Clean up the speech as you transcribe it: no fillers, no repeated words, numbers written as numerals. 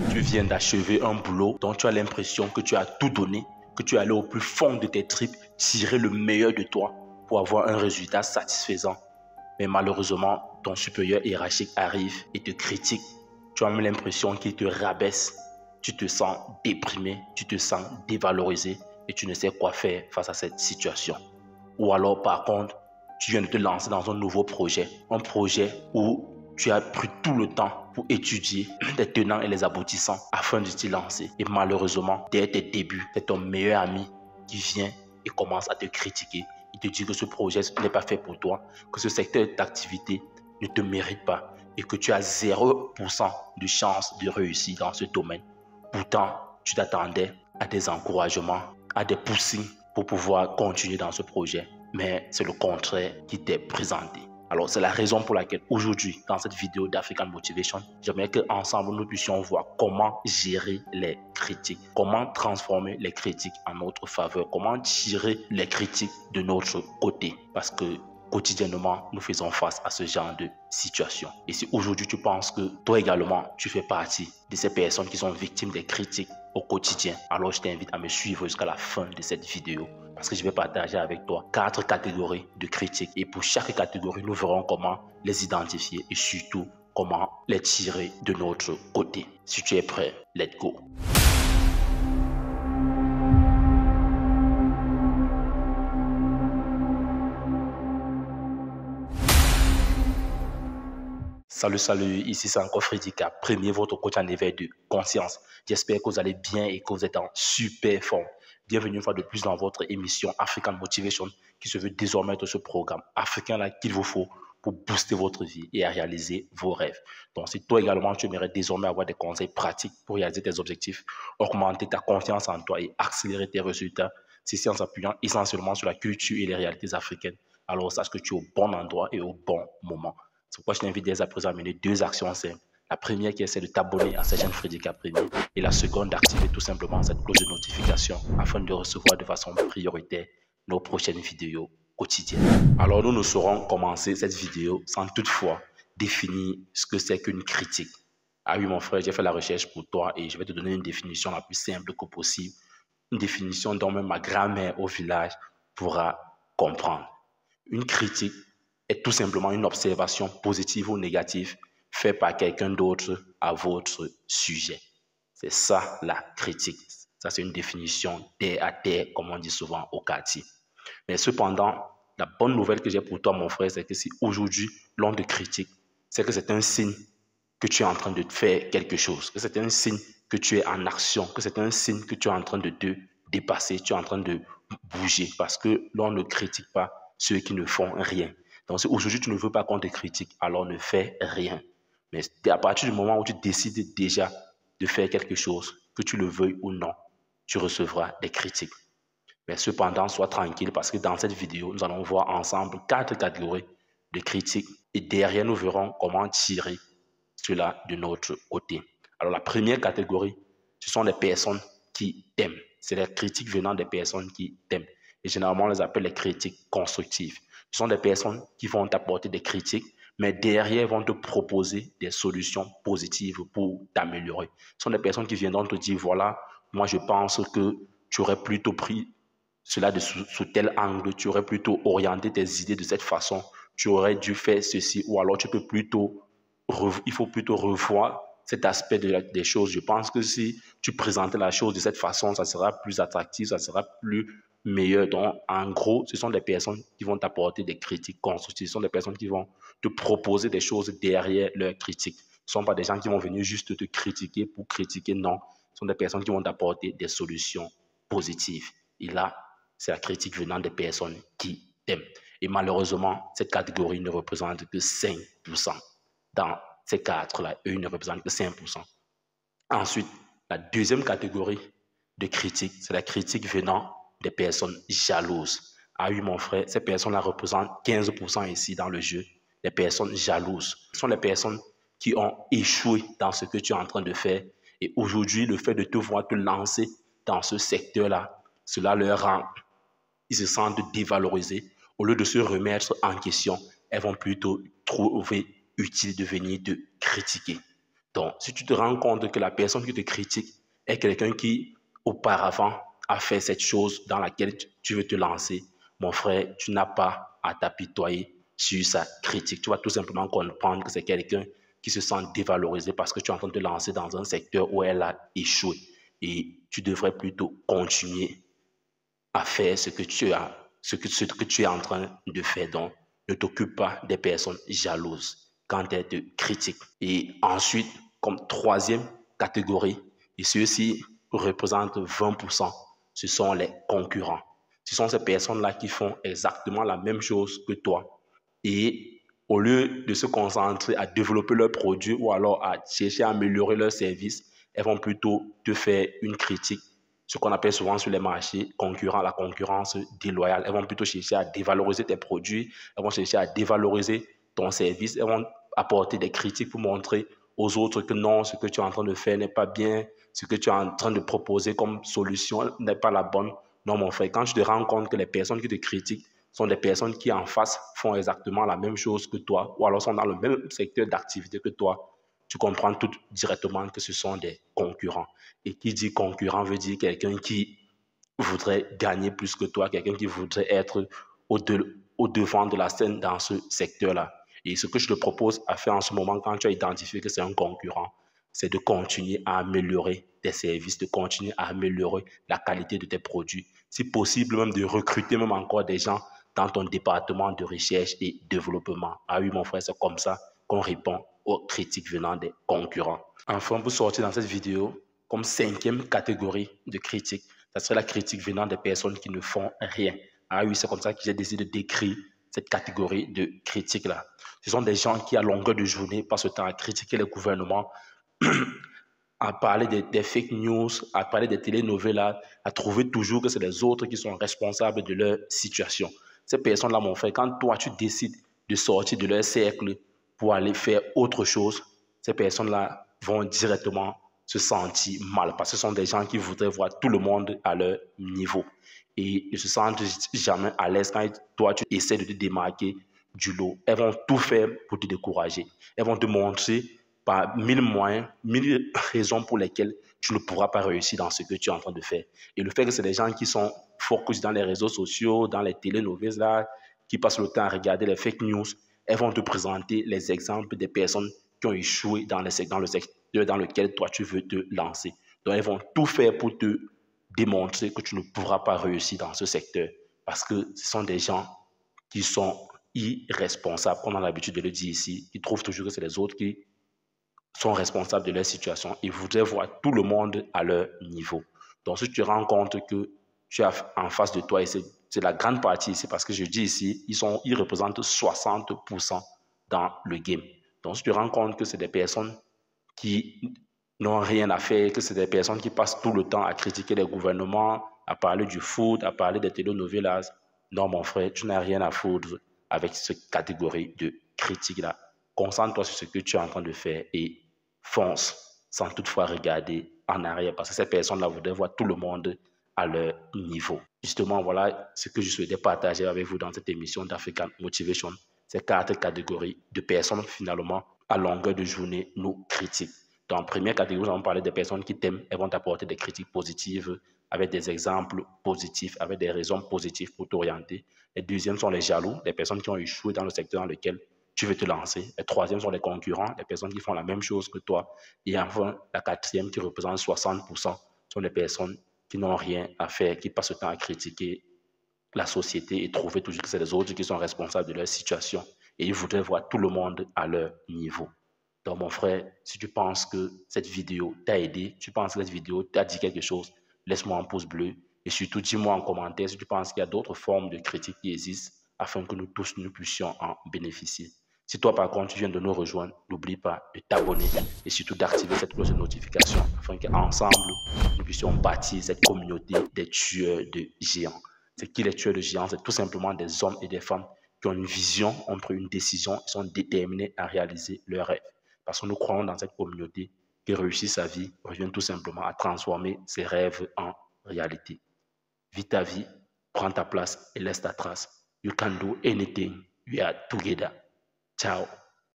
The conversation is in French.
Tu viens d'achever un boulot dont tu as l'impression que tu as tout donné, que tu es allé au plus fond de tes tripes, tirer le meilleur de toi pour avoir un résultat satisfaisant. Mais malheureusement, ton supérieur hiérarchique arrive et te critique. Tu as même l'impression qu'il te rabaisse. Tu te sens déprimé, tu te sens dévalorisé et tu ne sais quoi faire face à cette situation. Ou alors, par contre, tu viens de te lancer dans un nouveau projet. Un projet où tu as pris tout le temps pour étudier les tenants et les aboutissants afin de t'y lancer. Et malheureusement, dès tes débuts, c'est ton meilleur ami qui vient et commence à te critiquer. Il te dit que ce projet n'est pas fait pour toi, que ce secteur d'activité ne te mérite pas et que tu as 0% de chance de réussir dans ce domaine. Pourtant, tu t'attendais à des encouragements, à des poussings pour pouvoir continuer dans ce projet. Mais c'est le contraire qui t'est présenté. Alors, c'est la raison pour laquelle aujourd'hui, dans cette vidéo d'African Motivation, j'aimerais qu'ensemble nous puissions voir comment gérer les critiques, comment transformer les critiques en notre faveur, comment tirer les critiques de notre côté. Parce que quotidiennement, nous faisons face à ce genre de situation. Et si aujourd'hui tu penses que toi également, tu fais partie de ces personnes qui sont victimes des critiques au quotidien, alors je t'invite à me suivre jusqu'à la fin de cette vidéo parce que je vais partager avec toi 4 catégories de critiques. Et pour chaque catégorie, nous verrons comment les identifier et surtout comment les tirer de notre côté. Si tu es prêt, let's go! Salut, ici c'est encore Fredika, premier votre coach en éveil de conscience. J'espère que vous allez bien et que vous êtes en super forme. Bienvenue une fois de plus dans votre émission African Motivation qui se veut désormais être ce programme africain là qu'il vous faut pour booster votre vie et à réaliser vos rêves. Donc si toi également tu aimerais désormais avoir des conseils pratiques pour réaliser tes objectifs, augmenter ta confiance en toi et accélérer tes résultats, c'est en s'appuyant essentiellement sur la culture et les réalités africaines. Alors sache que tu es au bon endroit et au bon moment. C'est pourquoi je t'invite dès à présent à mener 2 actions simples. La première qui est celle de t'abonner à cette chaîne Fredika Premier et la seconde d'activer tout simplement cette cloche de notification afin de recevoir de façon prioritaire nos prochaines vidéos quotidiennes. Alors nous ne saurons commencer cette vidéo sans toutefois définir ce que c'est qu'une critique. Ah oui mon frère, j'ai fait la recherche pour toi et je vais te donner une définition la plus simple que possible. Une définition dont même ma grand-mère au village pourra comprendre. Une critique est tout simplement une observation positive ou négative faite par quelqu'un d'autre à votre sujet. C'est ça la critique. Ça, c'est une définition terre à terre, comme on dit souvent au quartier. Mais cependant, la bonne nouvelle que j'ai pour toi, mon frère, c'est que si aujourd'hui, l'on te critique, c'est que c'est un signe que tu es en train de faire quelque chose, que c'est un signe que tu es en action, que c'est un signe que tu es en train de te dépasser, tu es en train de bouger, parce que l'on ne critique pas ceux qui ne font rien. Donc, si aujourd'hui tu ne veux pas qu'on te critique, alors ne fais rien. Mais à partir du moment où tu décides déjà de faire quelque chose, que tu le veuilles ou non, tu recevras des critiques. Mais cependant, sois tranquille parce que dans cette vidéo, nous allons voir ensemble 4 catégories de critiques et derrière, nous verrons comment tirer cela de notre côté. Alors, la première catégorie, ce sont les personnes qui t'aiment. C'est les critiques venant des personnes qui t'aiment. Et généralement, on les appelle les critiques constructives. Ce sont des personnes qui vont t'apporter des critiques, mais derrière vont te proposer des solutions positives pour t'améliorer. Ce sont des personnes qui viendront te dire, voilà, moi je pense que tu aurais plutôt pris cela sous tel angle, tu aurais plutôt orienté tes idées de cette façon, tu aurais dû faire ceci, ou alors tu peux plutôt, il faut plutôt revoir cet aspect des choses. Je pense que si tu présentais la chose de cette façon, ça sera plus attractif, ça sera plus meilleur. Donc, en gros, ce sont des personnes qui vont t'apporter des critiques constructives. Ce sont des personnes qui vont te proposer des choses derrière leurs critiques. Ce ne sont pas des gens qui vont venir juste te critiquer pour critiquer, non. Ce sont des personnes qui vont t'apporter des solutions positives. Et là, c'est la critique venant des personnes qui t'aiment. Et malheureusement, cette catégorie ne représente que 5%. Dans ces 4-là, eux ne représentent que 5%. Ensuite, la deuxième catégorie de critiques, c'est la critique venant des personnes jalouses. Ah oui, mon frère, ces personnes-là représentent 15% ici dans le jeu. Les personnes jalouses. Ce sont les personnes qui ont échoué dans ce que tu es en train de faire. Et aujourd'hui, le fait de te voir te lancer dans ce secteur-là, cela leur rend, ils se sentent dévalorisés. Au lieu de se remettre en question, elles vont plutôt trouver utile de venir te critiquer. Donc, si tu te rends compte que la personne qui te critique est quelqu'un qui, auparavant, a fait cette chose dans laquelle tu veux te lancer, mon frère, tu n'as pas à t'apitoyer sur sa critique. Tu vas tout simplement comprendre que c'est quelqu'un qui se sent dévalorisé parce que tu es en train de te lancer dans un secteur où elle a échoué. Et tu devrais plutôt continuer à faire ce que tu es en train de faire. Donc, ne t'occupe pas des personnes jalouses quand elles te critiquent. Et ensuite, comme troisième catégorie, et ceux-ci représentent 20%, ce sont les concurrents. Ce sont ces personnes-là qui font exactement la même chose que toi. Et au lieu de se concentrer à développer leurs produits ou alors à chercher à améliorer leurs services, elles vont plutôt te faire une critique, ce qu'on appelle souvent sur les marchés concurrents, la concurrence déloyale. Elles vont plutôt chercher à dévaloriser tes produits, elles vont chercher à dévaloriser ton service, elles vont apporter des critiques pour montrer aux autres que non, ce que tu es en train de faire n'est pas bien, ce que tu es en train de proposer comme solution n'est pas la bonne. Non, mon frère, quand tu te rends compte que les personnes qui te critiquent sont des personnes qui en face font exactement la même chose que toi, ou alors sont dans le même secteur d'activité que toi, tu comprends tout directement que ce sont des concurrents. Et qui dit concurrent veut dire quelqu'un qui voudrait gagner plus que toi, quelqu'un qui voudrait être au devant de la scène dans ce secteur-là. Et ce que je te propose à faire en ce moment, quand tu as identifié que c'est un concurrent, c'est de continuer à améliorer tes services, de continuer à améliorer la qualité de tes produits. Si possible, même de recruter même encore des gens dans ton département de recherche et développement. Ah oui, mon frère, c'est comme ça qu'on répond aux critiques venant des concurrents. Enfin, pour sortir dans cette vidéo, comme cinquième catégorie de critiques, ça serait la critique venant des personnes qui ne font rien. Ah oui, c'est comme ça que j'ai décidé de décrire cette catégorie de critiques-là. Ce sont des gens qui, à longueur de journée, passent le temps à critiquer le gouvernement, à parler des fake news, à parler des télénovelas, à trouver toujours que c'est les autres qui sont responsables de leur situation. Ces personnes-là, mon frère, quand toi, tu décides de sortir de leur cercle pour aller faire autre chose, ces personnes-là vont directement se sentir mal parce que ce sont des gens qui voudraient voir tout le monde à leur niveau. Et ils se sentent jamais à l'aise quand toi, tu essaies de te démarquer du lot. Elles vont tout faire pour te décourager. Elles vont te montrer par 1000 moyens, 1000 raisons pour lesquelles tu ne pourras pas réussir dans ce que tu es en train de faire. Et le fait que c'est des gens qui sont focus dans les réseaux sociaux, dans les télénovelas, là, qui passent le temps à regarder les fake news, elles vont te présenter les exemples des personnes qui ont échoué dans le secteur dans lequel toi tu veux te lancer. Donc elles vont tout faire pour te démontrer que tu ne pourras pas réussir dans ce secteur parce que ce sont des gens qui sont irresponsables, comme on a l'habitude de le dire ici. Ils trouvent toujours que c'est les autres qui sont responsables de leur situation. Ils voudraient voir tout le monde à leur niveau. Donc, si tu te rends compte que tu as en face de toi, et c'est la grande partie, c'est parce que je dis ici, ils représentent 60% dans le game. Donc, si tu te rends compte que c'est des personnes qui n'ont rien à faire, que c'est des personnes qui passent tout le temps à critiquer les gouvernements, à parler du foot, à parler des telenovelas, non, mon frère, tu n'as rien à foutre avec cette catégorie de critiques-là. Concentre-toi sur ce que tu es en train de faire et fonce sans toutefois regarder en arrière parce que ces personnes-là voudraient voir tout le monde à leur niveau. Justement, voilà ce que je souhaitais partager avec vous dans cette émission d'African Motivation. Ces 4 catégories de personnes finalement à longueur de journée nous critiquent. Dans la première catégorie, nous allons parler des personnes qui t'aiment. Elles vont t'apporter des critiques positives avec des exemples positifs, avec des raisons positives pour t'orienter. Les deuxièmes sont les jaloux, les personnes qui ont échoué dans le secteur dans lequel tu veux te lancer. Les troisièmes sont les concurrents, les personnes qui font la même chose que toi. Et enfin, la quatrième qui représente 60% sont les personnes qui n'ont rien à faire, qui passent le temps à critiquer la société et trouver toujours que c'est les autres qui sont responsables de leur situation. Et ils voudraient voir tout le monde à leur niveau. Donc, mon frère, si tu penses que cette vidéo t'a aidé, tu penses que cette vidéo t'a dit quelque chose, laisse-moi un pouce bleu. Et surtout, dis-moi en commentaire si tu penses qu'il y a d'autres formes de critiques qui existent afin que nous tous, nous puissions en bénéficier. Si toi, par contre, tu viens de nous rejoindre, n'oublie pas de t'abonner et surtout d'activer cette cloche de notification afin qu'ensemble, nous puissions bâtir cette communauté des tueurs de géants. C'est qui les tueurs de géants? C'est tout simplement des hommes et des femmes qui ont une vision, ont pris une décision et sont déterminés à réaliser leurs rêves. Parce que nous croyons dans cette communauté qui réussit sa vie, revient tout simplement à transformer ses rêves en réalité. Vis ta vie, prends ta place et laisse ta trace. You can do anything. We are together. Ciao.